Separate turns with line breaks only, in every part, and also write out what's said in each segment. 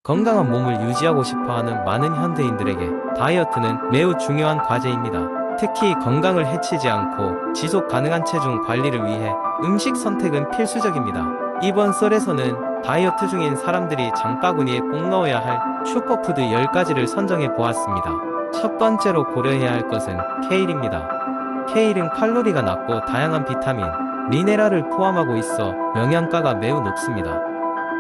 건강한 몸을 유지하고 싶어하는 많은 현대인들에게 다이어트는 매우 중요한 과제입니다. 특히 건강을 해치지 않고 지속 가능한 체중 관리를 위해 음식 선택은 필수적입니다. 이번 썰에서는 다이어트 중인 사람들이 장바구니에 꼭 넣어야 할 슈퍼푸드 10가지를 선정해 보았습니다. 첫 번째로 고려해야 할 것은 케일입니다. 케일은 칼로리가 낮고 다양한 비타민, 미네랄을 포함하고 있어 영양가가 매우 높습니다.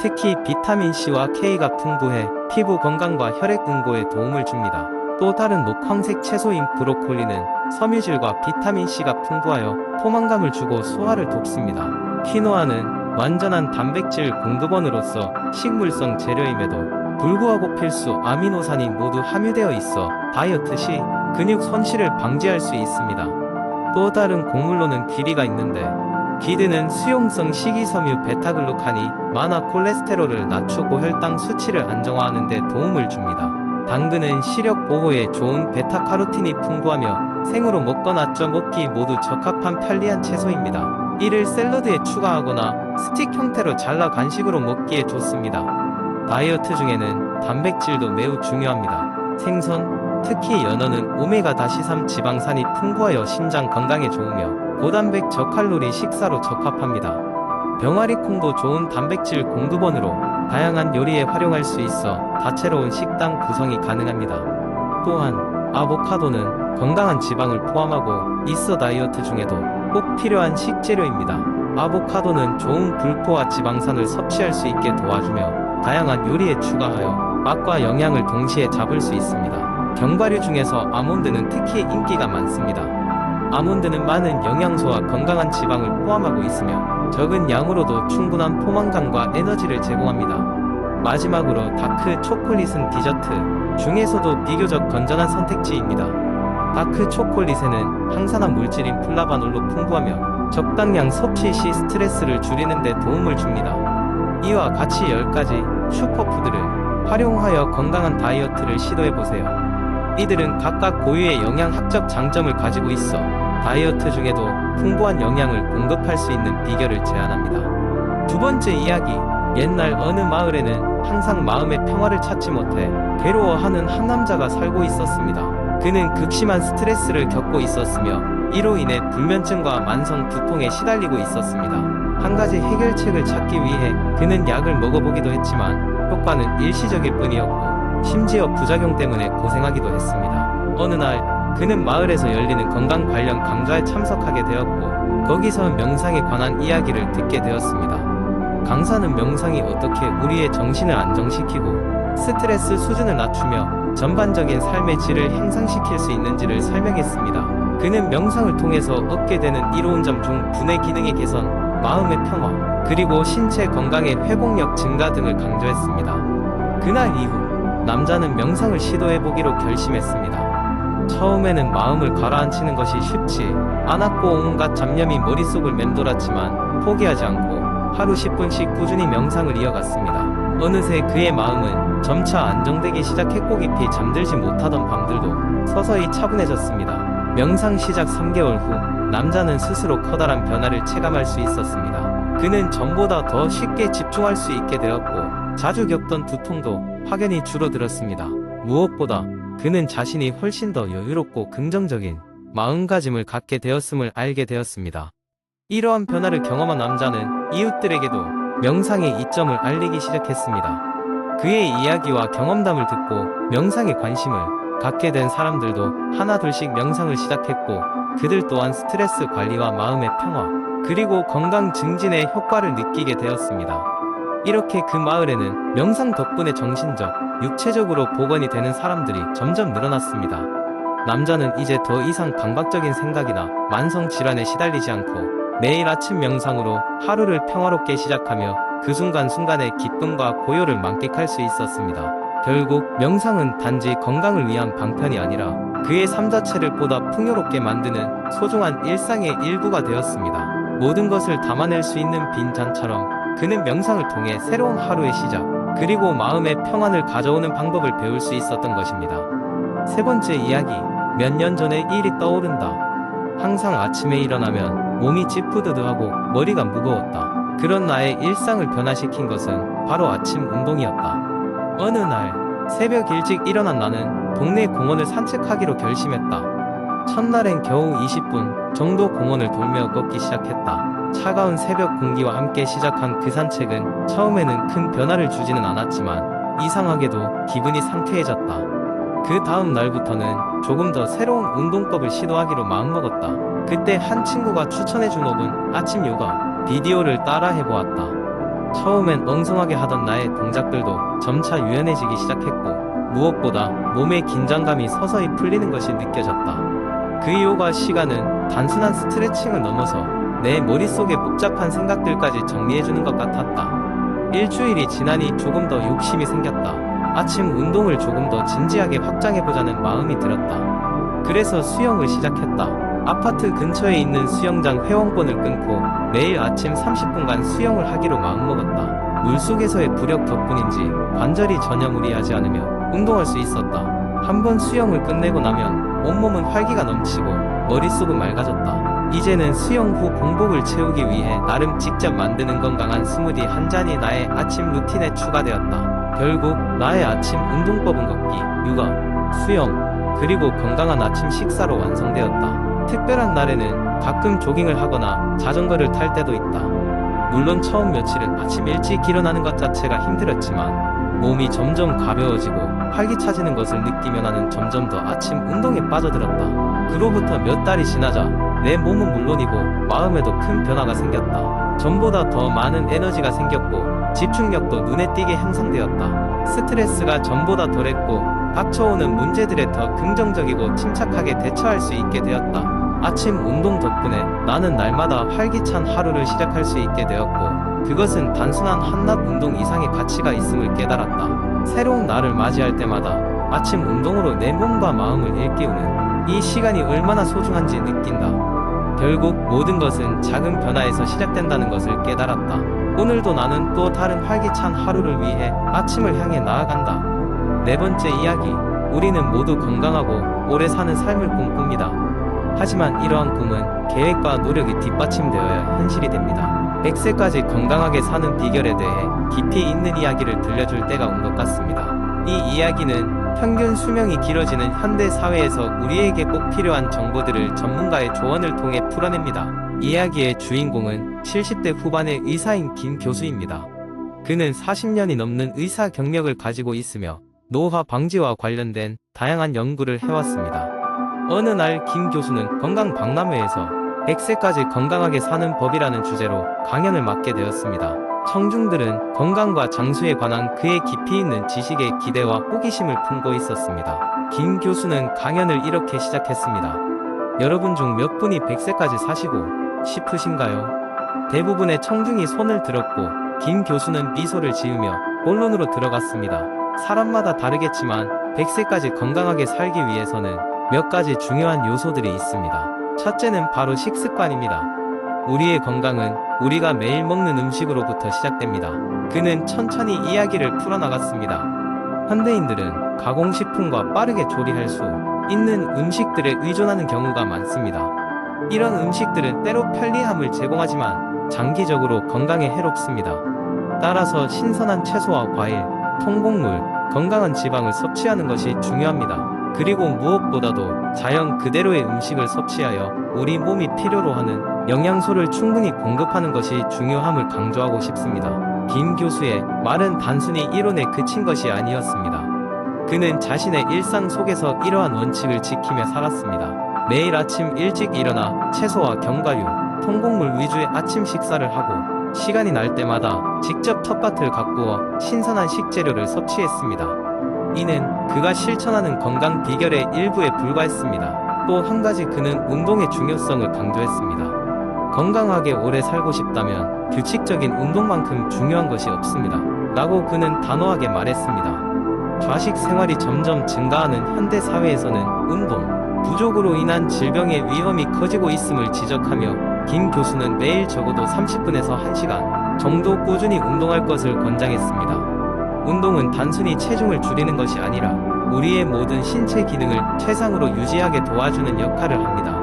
특히 비타민C와 K가 풍부해 피부 건강과 혈액 응고에 도움을 줍니다. 또 다른 녹황색 채소인 브로콜리는 섬유질과 비타민C가 풍부하여 포만감을 주고 소화를 돕습니다. 키노아는 완전한 단백질 공급원으로서 식물성 재료임에도 불구하고 필수 아미노산이 모두 함유되어 있어 다이어트 시 근육 손실을 방지할 수 있습니다. 또 다른 곡물로는 귀리가 있는데, 귀드는 수용성 식이섬유 베타글루칸이 많아 콜레스테롤을 낮추고 혈당 수치를 안정화하는 데 도움을 줍니다. 당근은 시력 보호에 좋은 베타카로틴이 풍부하며 생으로 먹거나 쪄 먹기 모두 적합한 편리한 채소입니다. 이를 샐러드에 추가하거나 스틱 형태로 잘라 간식으로 먹기에 좋습니다. 다이어트 중에는 단백질도 매우 중요합니다. 생선, 특히 연어는 오메가-3 지방산이 풍부하여 심장 건강에 좋으며 고단백 저칼로리 식사로 적합합니다. 병아리콩도 좋은 단백질 공급원으로 다양한 요리에 활용할 수 있어 다채로운 식단 구성이 가능합니다. 또한 아보카도는 건강한 지방을 포함하고 있어 다이어트 중에도 꼭 필요한 식재료입니다. 아보카도는 좋은 불포화 지방산을 섭취할 수 있게 도와주며 다양한 요리에 추가하여 맛과 영양을 동시에 잡을 수 있습니다. 견과류 중에서 아몬드는 특히 인기가 많습니다. 아몬드는 많은 영양소와 건강한 지방을 포함하고 있으며 적은 양으로도 충분한 포만감과 에너지를 제공합니다. 마지막으로 다크 초콜릿은 디저트 중에서도 비교적 건전한 선택지입니다. 다크 초콜릿에는 항산화 물질인 플라바놀로 풍부하며 적당량 섭취 시 스트레스를 줄이는 데 도움을 줍니다. 이와 같이 10가지 슈퍼푸드를 활용하여 건강한 다이어트를 시도해보세요. 이들은 각각 고유의 영양학적 장점을 가지고 있어 다이어트 중에도 풍부한 영양을 공급할 수 있는 비결을 제안합니다. 두 번째 이야기, 옛날 어느 마을에는 항상 마음의 평화를 찾지 못해 괴로워하는 한 남자가 살고 있었습니다. 그는 극심한 스트레스를 겪고 있었으며 이로 인해 불면증과 만성 두통에 시달리고 있었습니다. 한 가지 해결책을 찾기 위해 그는 약을 먹어보기도 했지만 효과는 일시적일 뿐이었고 심지어 부작용 때문에 고생하기도 했습니다. 어느 날 그는 마을에서 열리는 건강 관련 강좌에 참석하게 되었고 거기서 명상에 관한 이야기를 듣게 되었습니다. 강사는 명상이 어떻게 우리의 정신을 안정시키고 스트레스 수준을 낮추며 전반적인 삶의 질을 향상시킬 수 있는지를 설명했습니다. 그는 명상을 통해서 얻게 되는 이로운 점 중 두뇌 기능의 개선, 마음의 평화, 그리고 신체 건강의 회복력 증가 등을 강조했습니다. 그날 이후 남자는 명상을 시도해보기로 결심했습니다. 처음에는 마음을 가라앉히는 것이 쉽지 않았고 온갖 잡념이 머릿속을 맴돌았지만 포기하지 않고 하루 10분씩 꾸준히 명상을 이어갔습니다. 어느새 그의 마음은 점차 안정되기 시작했고 깊이 잠들지 못하던 밤들도 서서히 차분해졌습니다. 명상 시작 3개월 후 남자는 스스로 커다란 변화를 체감할 수 있었습니다. 그는 전보다 더 쉽게 집중할 수 있게 되었고 자주 겪던 두통도 확연히 줄어들었습니다. 무엇보다 그는 자신이 훨씬 더 여유롭고 긍정적인 마음가짐을 갖게 되었음을 알게 되었습니다. 이러한 변화를 경험한 남자는 이웃들에게도 명상의 이점을 알리기 시작했습니다. 그의 이야기와 경험담을 듣고 명상에 관심을 갖게 된 사람들도 하나둘씩 명상을 시작했고 그들 또한 스트레스 관리와 마음의 평화, 그리고 건강 증진의 효과를 느끼게 되었습니다. 이렇게 그 마을에는 명상 덕분에 정신적, 육체적으로 복원이 되는 사람들이 점점 늘어났습니다. 남자는 이제 더 이상 강박적인 생각이나 만성 질환에 시달리지 않고 매일 아침 명상으로 하루를 평화롭게 시작하며 그 순간순간의 기쁨과 고요를 만끽할 수 있었습니다. 결국 명상은 단지 건강을 위한 방편이 아니라 그의 삶 자체를 보다 풍요롭게 만드는 소중한 일상의 일부가 되었습니다. 모든 것을 담아낼 수 있는 빈잔처럼 그는 명상을 통해 새로운 하루의 시작, 그리고 마음의 평안을 가져오는 방법을 배울 수 있었던 것입니다. 세 번째 이야기, 몇 년 전의 일이 떠오른다. 항상 아침에 일어나면 몸이 찌뿌드드하고 머리가 무거웠다. 그런 나의 일상을 변화시킨 것은 바로 아침 운동이었다. 어느 날 새벽 일찍 일어난 나는 동네 공원을 산책하기로 결심했다. 첫날엔 겨우 20분 정도 공원을 돌며 걷기 시작했다. 차가운 새벽 공기와 함께 시작한 그 산책은 처음에는 큰 변화를 주지는 않았지만 이상하게도 기분이 상쾌해졌다. 그 다음 날부터는 조금 더 새로운 운동법을 시도하기로 마음먹었다. 그때 한 친구가 추천해준 옵은 아침 요가 비디오를 따라 해보았다. 처음엔 엉성하게 하던 나의 동작들도 점차 유연해지기 시작했고 무엇보다 몸의 긴장감이 서서히 풀리는 것이 느껴졌다. 그 요가 시간은 단순한 스트레칭을 넘어서 내 머릿속의 복잡한 생각들까지 정리해주는 것 같았다. 일주일이 지나니 조금 더 욕심이 생겼다. 아침 운동을 조금 더 진지하게 확장해보자는 마음이 들었다. 그래서 수영을 시작했다. 아파트 근처에 있는 수영장 회원권을 끊고 매일 아침 30분간 수영을 하기로 마음먹었다. 물속에서의 부력 덕분인지 관절이 전혀 무리하지 않으며 운동할 수 있었다. 한번 수영을 끝내고 나면 온몸은 활기가 넘치고 머릿속은 맑아졌다. 이제는 수영 후 공복을 채우기 위해 나름 직접 만드는 건강한 스무디 한 잔이 나의 아침 루틴에 추가되었다. 결국 나의 아침 운동법은 걷기, 육아, 수영, 그리고 건강한 아침 식사로 완성되었다. 특별한 날에는 가끔 조깅을 하거나 자전거를 탈 때도 있다. 물론 처음 며칠은 아침 일찍 일어나는 것 자체가 힘들었지만 몸이 점점 가벼워지고 활기차지는 것을 느끼며 나는 점점 더 아침 운동에 빠져들었다. 그로부터 몇 달이 지나자 내 몸은 물론이고 마음에도 큰 변화가 생겼다. 전보다 더 많은 에너지가 생겼고 집중력도 눈에 띄게 향상되었다. 스트레스가 전보다 덜했고 닥쳐오는 문제들에 더 긍정적이고 침착하게 대처할 수 있게 되었다. 아침 운동 덕분에 나는 날마다 활기찬 하루를 시작할 수 있게 되었고 그것은 단순한 한낮 운동 이상의 가치가 있음을 깨달았다. 새로운 날을 맞이할 때마다 아침 운동으로 내 몸과 마음을 일깨우는 이 시간이 얼마나 소중한지 느낀다. 결국 모든 것은 작은 변화에서 시작된다는 것을 깨달았다. 오늘도 나는 또 다른 활기찬 하루를 위해 아침을 향해 나아간다. 네 번째 이야기, 우리는 모두 건강하고 오래 사는 삶을 꿈꿉니다. 하지만 이러한 꿈은 계획과 노력이 뒷받침되어야 현실이 됩니다. 100세까지 건강하게 사는 비결에 대해 깊이 있는 이야기를 들려줄 때가 온 것 같습니다. 이 이야기는 평균 수명이 길어지는 현대 사회에서 우리에게 꼭 필요한 정보들을 전문가의 조언을 통해 풀어냅니다. 이야기의 주인공은 70대 후반의 의사인 김 교수입니다. 그는 40년이 넘는 의사 경력을 가지고 있으며 노화 방지와 관련된 다양한 연구를 해왔습니다. 어느 날 김 교수는 건강박람회에서 100세까지 건강하게 사는 법이라는 주제로 강연을 맡게 되었습니다. 청중들은 건강과 장수에 관한 그의 깊이 있는 지식에 기대와 호기심을 품고 있었습니다. 김 교수는 강연을 이렇게 시작했습니다. 여러분 중 몇 분이 100세까지 사시고 싶으신가요? 대부분의 청중이 손을 들었고 김 교수는 미소를 지으며 본론으로 들어갔습니다. 사람마다 다르겠지만 100세까지 건강하게 살기 위해서는 몇 가지 중요한 요소들이 있습니다. 첫째는 바로 식습관입니다. 우리의 건강은 우리가 매일 먹는 음식으로부터 시작됩니다. 그는 천천히 이야기를 풀어나갔습니다. 현대인들은 가공식품과 빠르게 조리할 수 있는 음식들에 의존하는 경우가 많습니다. 이런 음식들은 때로 편리함을 제공하지만 장기적으로 건강에 해롭습니다. 따라서 신선한 채소와 과일, 통곡물, 건강한 지방을 섭취하는 것이 중요합니다. 그리고 무엇보다도 자연 그대로의 음식을 섭취하여 우리 몸이 필요로 하는 영양소를 충분히 공급하는 것이 중요함을 강조하고 싶습니다. 김 교수의 말은 단순히 이론에 그친 것이 아니었습니다. 그는 자신의 일상 속에서 이러한 원칙을 지키며 살았습니다. 매일 아침 일찍 일어나 채소와 견과류, 통곡물 위주의 아침 식사를 하고 시간이 날 때마다 직접 텃밭을 가꾸어 신선한 식재료를 섭취했습니다. 이는 그가 실천하는 건강 비결의 일부에 불과했습니다. 또 한 가지 그는 운동의 중요성을 강조했습니다. 건강하게 오래 살고 싶다면 규칙적인 운동만큼 중요한 것이 없습니다. 라고 그는 단호하게 말했습니다. 좌식 생활이 점점 증가하는 현대 사회에서는 운동 부족으로 인한 질병의 위험이 커지고 있음을 지적하며 김 교수는 매일 적어도 30분에서 1시간 정도 꾸준히 운동할 것을 권장했습니다. 운동은 단순히 체중을 줄이는 것이 아니라 우리의 모든 신체 기능을 최상으로 유지하게 도와주는 역할을 합니다.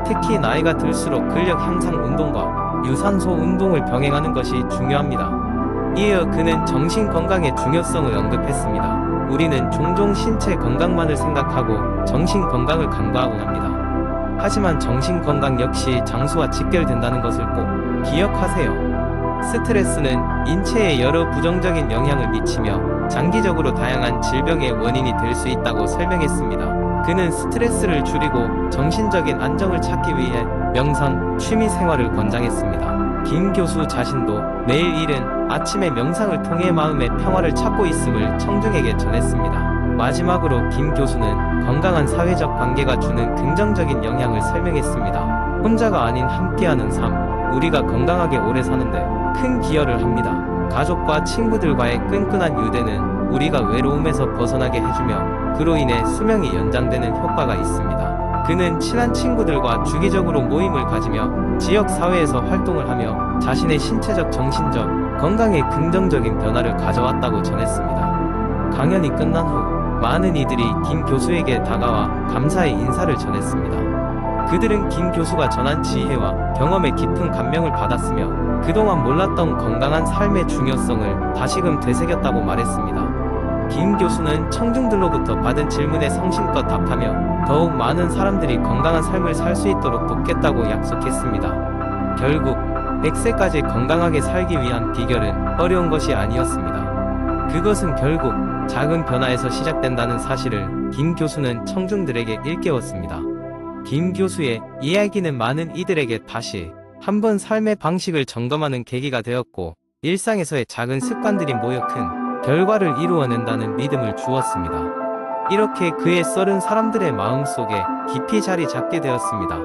특히 나이가 들수록 근력 향상 운동과 유산소 운동을 병행하는 것이 중요합니다. 이어 그는 정신 건강의 중요성을 언급했습니다. 우리는 종종 신체 건강만을 생각하고 정신 건강을 간과하곤 합니다. 하지만 정신 건강 역시 장수와 직결된다는 것을 꼭 기억하세요. 스트레스는 인체에 여러 부정적인 영향을 미치며 장기적으로 다양한 질병의 원인이 될 수 있다고 설명했습니다. 그는 스트레스를 줄이고 정신적인 안정을 찾기 위해 명상, 취미 생활을 권장했습니다. 김 교수 자신도 매일 이른 아침에 명상을 통해 마음의 평화를 찾고 있음을 청중에게 전했습니다. 마지막으로 김 교수는 건강한 사회적 관계가 주는 긍정적인 영향을 설명했습니다. 혼자가 아닌 함께하는 삶, 우리가 건강하게 오래 사는데 큰 기여를 합니다. 가족과 친구들과의 끈끈한 유대는 우리가 외로움에서 벗어나게 해주며 그로 인해 수명이 연장되는 효과가 있습니다. 그는 친한 친구들과 주기적으로 모임을 가지며 지역 사회에서 활동을 하며 자신의 신체적, 정신적 건강에 긍정적인 변화를 가져왔다고 전했습니다. 강연이 끝난 후 많은 이들이 김 교수에게 다가와 감사의 인사를 전했습니다. 그들은 김 교수가 전한 지혜와 경험에 깊은 감명을 받았으며 그동안 몰랐던 건강한 삶의 중요성을 다시금 되새겼다고 말했습니다. 김 교수는 청중들로부터 받은 질문에 성심껏 답하며 더욱 많은 사람들이 건강한 삶을 살 수 있도록 돕겠다고 약속했습니다. 결국 100세까지 건강하게 살기 위한 비결은 어려운 것이 아니었습니다. 그것은 결국 작은 변화에서 시작된다는 사실을 김 교수는 청중들에게 일깨웠습니다. 김 교수의 이야기는 많은 이들에게 다시 한번 삶의 방식을 점검하는 계기가 되었고 일상에서의 작은 습관들이 모여 큰 결과를 이루어낸다는 믿음을 주었습니다. 이렇게 그의 썰은 사람들의 마음속에 깊이 자리 잡게 되었습니다.